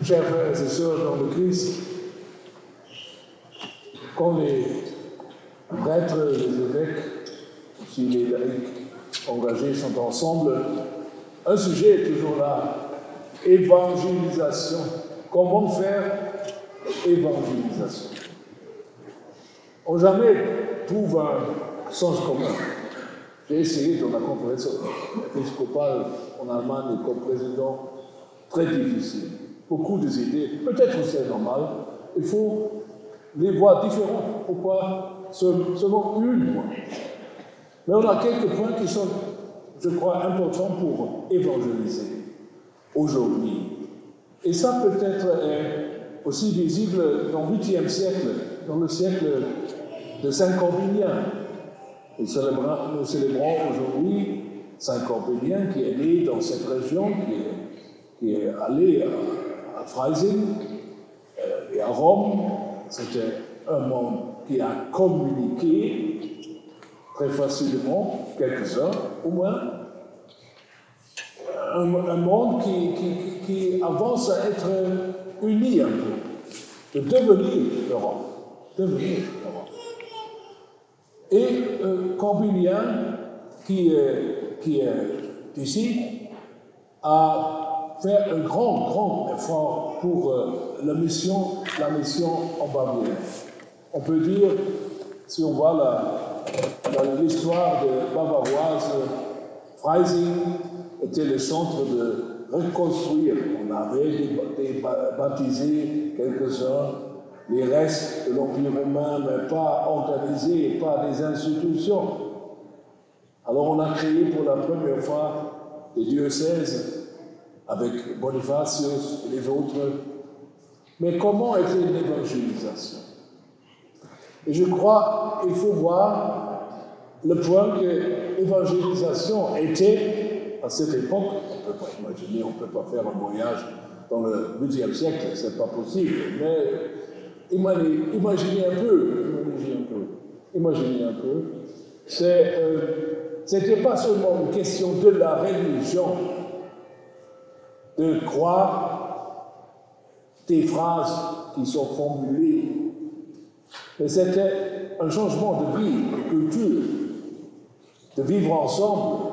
Chers frères et sœurs dans le Christ, quand les prêtres, les évêques, aussi les laïcs engagés sont ensemble, un sujet est toujours là, évangélisation. Comment faire évangélisation? On jamais trouve un sens commun. J'ai essayé dans la conférence épiscopale en Allemagne comme président, très difficile. Beaucoup d'idées, peut-être c'est normal, il faut les voir différentes. Pourquoi seulement une point? Mais on a quelques points qui sont, je crois, importants pour évangéliser aujourd'hui. Et ça peut-être est aussi visible dans le 8e siècle, dans le siècle de Saint Corbinien. Nous célébrons aujourd'hui Saint Corbinien qui est né dans cette région, qui est allé à Freising et à Rome. C'était un monde qui a communiqué très facilement, quelques-uns au moins. Un monde qui avance à être uni un peu, de devenir l'Europe. Et Corbinien, qui est ici, a fait un grand effort pour la mission en Bavière. On peut dire, si on voit l'histoire de bavaroise, Freising était le centre de reconstruire. On avait baptisé quelques-uns, les restes de l'Empire romain, mais pas organisés, pas des institutions. Alors on a créé pour la première fois des diocèses avec Bonifacius et les autres. Mais comment était l'évangélisation? Et je crois qu'il faut voir le point que l'évangélisation était, à cette époque, on ne peut pas imaginer, on ne peut pas faire un voyage dans le 8e siècle, ce n'est pas possible, mais imaginez un peu, c'était pas seulement une question de la religion, de croire des phrases qui sont formulées, mais c'était un changement de vie, de culture, de vivre ensemble,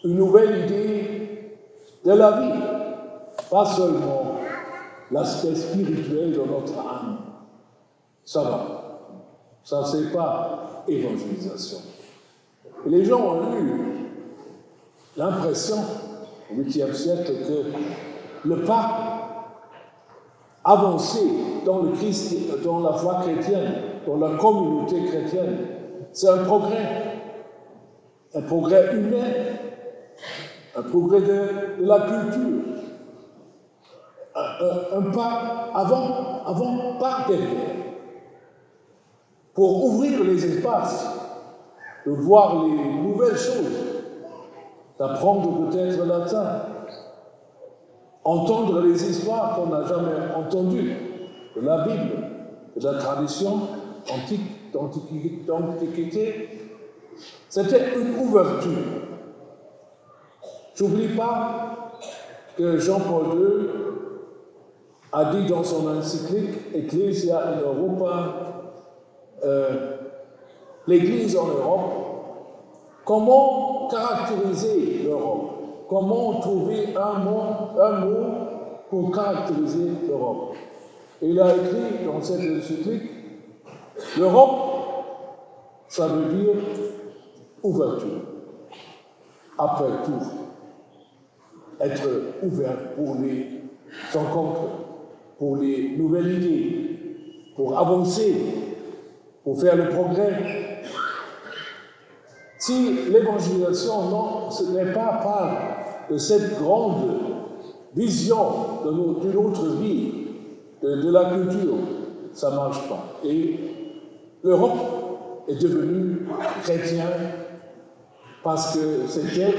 une nouvelle idée de la vie, pas seulement l'aspect spirituel de notre âme. Ça va. Ça, c'est pas évangélisation. Et les gens ont eu l'impression, au 8e siècle, que le pas avancé dans le Christ, dans la foi chrétienne, dans la communauté chrétienne, c'est un progrès humain, un progrès de la culture, un pas avant, pas derrière, pour ouvrir les espaces, de voir les nouvelles choses, d'apprendre peut-être le latin, entendre les histoires qu'on n'a jamais entendues, de la Bible, de la tradition antique, d'antiquité. C'était une ouverture. J'oublie pas que Jean-Paul II a dit dans son encyclique Ecclesia in Europa, l'Église en Europe, comment caractériser l'Europe? Comment trouver un mot pour caractériser l'Europe? Et il a écrit dans cette encyclique, l'Europe, ça veut dire ouverture. Après tout, être ouvert pour les rencontres, pour les nouvelles idées, pour avancer, pour faire le progrès. Si l'évangélisation, non, ce n'est pas part de cette grande vision de notre vie, de la culture, ça ne marche pas. Et l'Europe est devenue chrétienne parce que c'était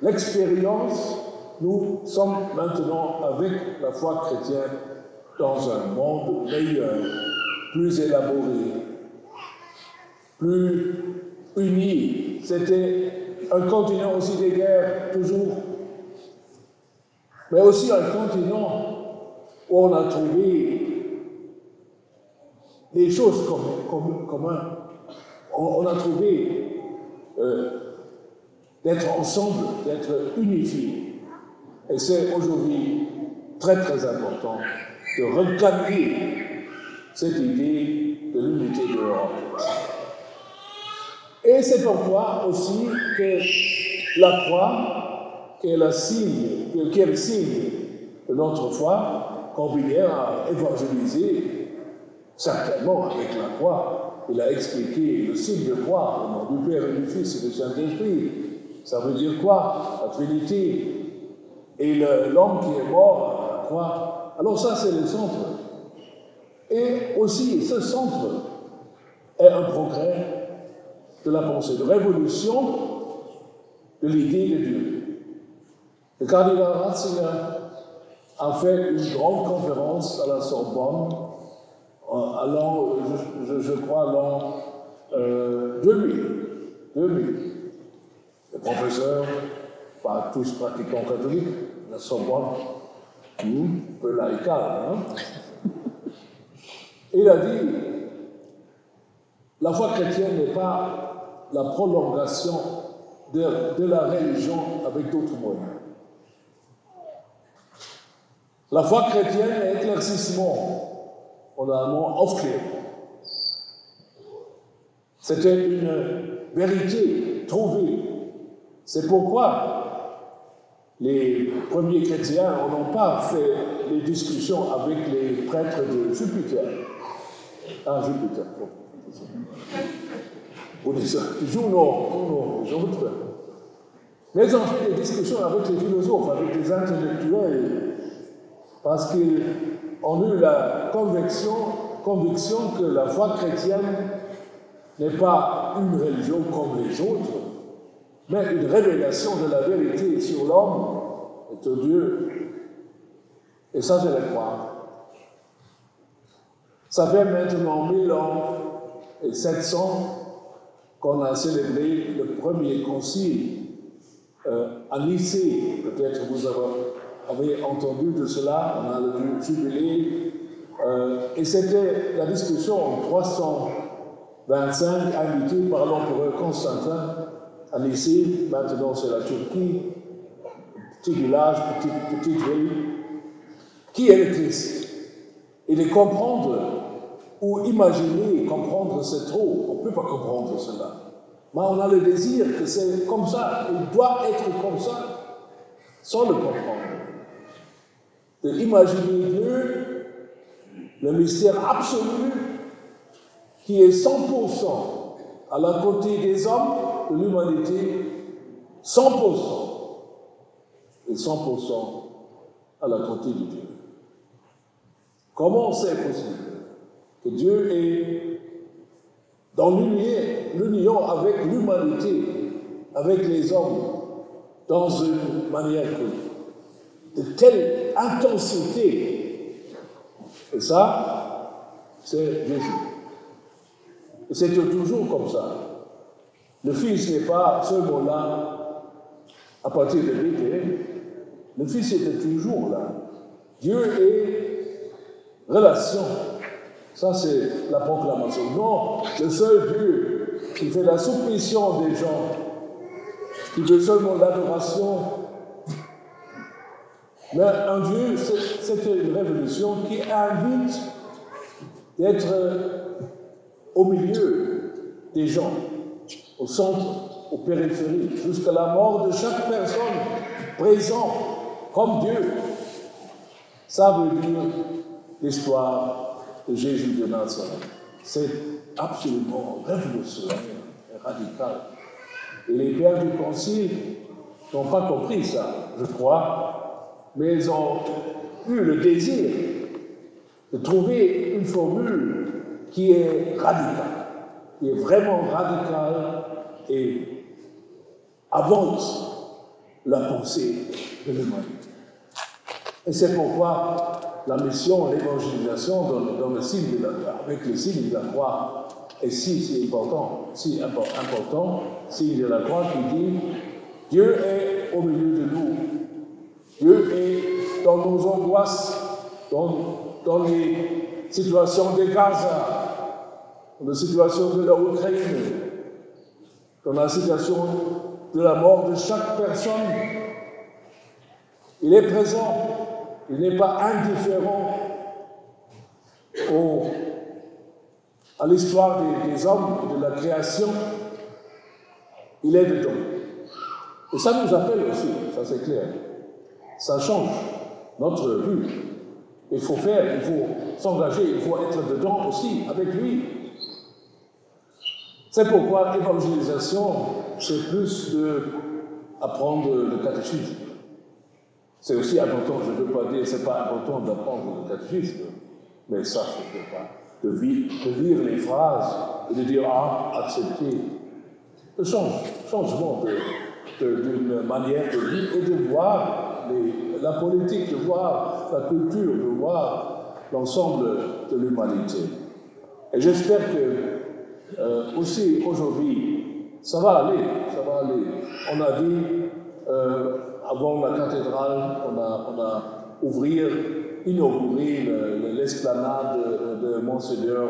l'expérience. Nous sommes maintenant avec la foi chrétienne dans un monde meilleur, plus élaboré, plus uni. C'était un continent aussi des guerres, toujours. mais aussi un continent où on a trouvé des choses communes. On a trouvé d'être ensemble, d'être unifiés. Et c'est aujourd'hui très très important de recadrer cette idée de l'unité de l'Europe. Et c'est pourquoi aussi que la croix, qui est le signe de notre foi, combiné à évangéliser, certainement avec la croix. Il a expliqué le signe de croix au nom du Père et du Fils et du Saint-Esprit. Ça veut dire quoi? La Trinité. Et l'homme qui est mort à la croix. Alors ça, c'est le centre. Et aussi, ce centre est un progrès de la pensée, de révolution de l'idée de Dieu. Le cardinal Ratzinger a fait une grande conférence à la Sorbonne, je crois, l'an 2000. Les professeurs, pas tous pratiquants catholiques, la Sorbonne, un peu laïcal, Il a dit, la foi chrétienne n'est pas la prolongation de la religion avec d'autres moyens. La foi chrétienne est éclaircissement, on a un mot Aufklärung. C'était une vérité trouvée. C'est pourquoi les premiers chrétiens n'ont pas fait des discussions avec les prêtres de Jupiter. Ah, Jupiter. Vous dites ça, toujours non, les autres. Mais ils ont fait des discussions avec les philosophes, avec les intellectuels, parce qu'ils ont eu la conviction que la foi chrétienne n'est pas une religion comme les autres, mais une révélation de la vérité sur l'homme et de Dieu. Et ça, je le crois. Ça fait maintenant 1000 ans et 700 qu'on a célébré le premier concile à Nicée. Peut-être vous avez entendu de cela, on a le jubilé. Et c'était la discussion en 325, invitée par l'empereur Constantin à Nicée. Maintenant, c'est la Turquie, petit village, petite ville. Qui est le Christ? Et de comprendre ou imaginer, comprendre, c'est trop. On ne peut pas comprendre cela. Mais on a le désir que c'est comme ça, il doit être comme ça, sans le comprendre. De imaginer Dieu, le mystère absolu, qui est 100% à la côté des hommes, de l'humanité, 100%, et 100% à la côté de Dieu. Comment c'est possible que Dieu est dans l'union avec l'humanité, avec les hommes, dans une manière de telle intensité? Et ça, c'est Jésus. Et c'est toujours comme ça. Le Fils n'est pas seulement là à partir de l'été. Le Fils était toujours là. Dieu est relation. Ça, c'est la proclamation. Non, le seul Dieu qui fait la soumission des gens, qui veut seulement l'adoration. Mais un Dieu, c'était une révolution qui invite d'être au milieu des gens, au centre, aux périphéries, jusqu'à la mort de chaque personne présente comme Dieu. Ça veut dire l'histoire de Jésus de Nazareth. C'est absolument révolutionnaire et radical. Et les pères du Concile n'ont pas compris ça, je crois, mais ils ont eu le désir de trouver une formule qui est radicale, qui est vraiment radicale et avance la pensée de l'humanité. Et c'est pourquoi la mission, l'évangélisation dans le signe avec le signe de la croix est si important, signe de la croix qui dit Dieu est au milieu de nous. Dieu est dans nos angoisses, dans les situations de Gaza, dans la situation de l'Ukraine, dans la situation de la mort de chaque personne. Il est présent, il n'est pas indifférent à l'histoire des hommes et de la création. Il est dedans. Et ça nous appelle aussi, ça c'est clair. Ça change notre vue. Il faut s'engager, il faut être dedans aussi, avec lui. C'est pourquoi l'évangélisation, c'est plus d'apprendre le catéchisme. C'est aussi important, je ne veux pas dire, c'est pas important d'apprendre le catéchisme, mais ça, je ne veux pas. De lire les phrases et de dire, accepter. Le changement d'une manière de vivre et de voir la politique, de voir la culture, de voir l'ensemble de l'humanité. Et j'espère que aussi aujourd'hui, ça va aller. On a dit, avant la cathédrale, on a inauguré l'esplanade de Monseigneur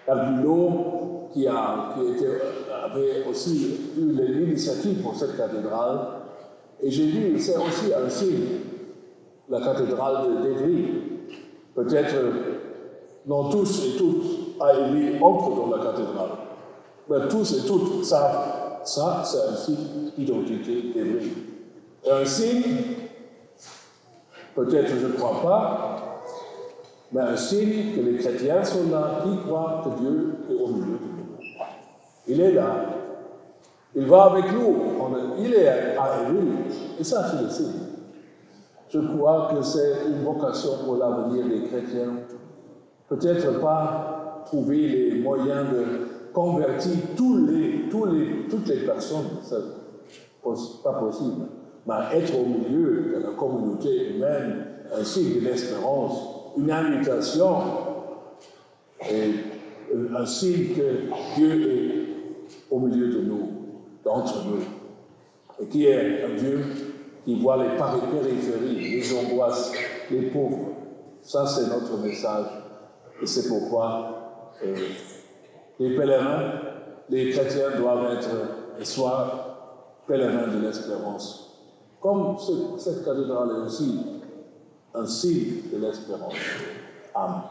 Herbulot, qui avait aussi eu l'initiative pour cette cathédrale. Et j'ai dit, c'est aussi un signe, la cathédrale d'Évry. Peut-être, non tous et toutes à Évry entrent dans la cathédrale, mais tous et toutes savent, ça c'est un signe d'identité d'Évry. Et un signe, peut-être je ne crois pas, mais un signe que les chrétiens sont là, qui croient que Dieu est au milieu de nous. Il est là. Il va avec nous. Il est à Évry. Et ça, c'est le signe. Je crois que c'est une vocation pour l'avenir des chrétiens. Peut-être pas trouver les moyens de convertir toutes les personnes. C'est pas possible. Mais être au milieu de la communauté humaine, un signe de l'espérance, une invitation, et un signe que Dieu est au milieu de nous, d'entre nous, et qui est un Dieu qui voit les périphéries, les angoisses, les pauvres. Ça, c'est notre message. Et c'est pourquoi les pèlerins, les chrétiens doivent être et soient pèlerins de l'espérance. Comme cette cathédrale est aussi un signe de l'espérance. Amen.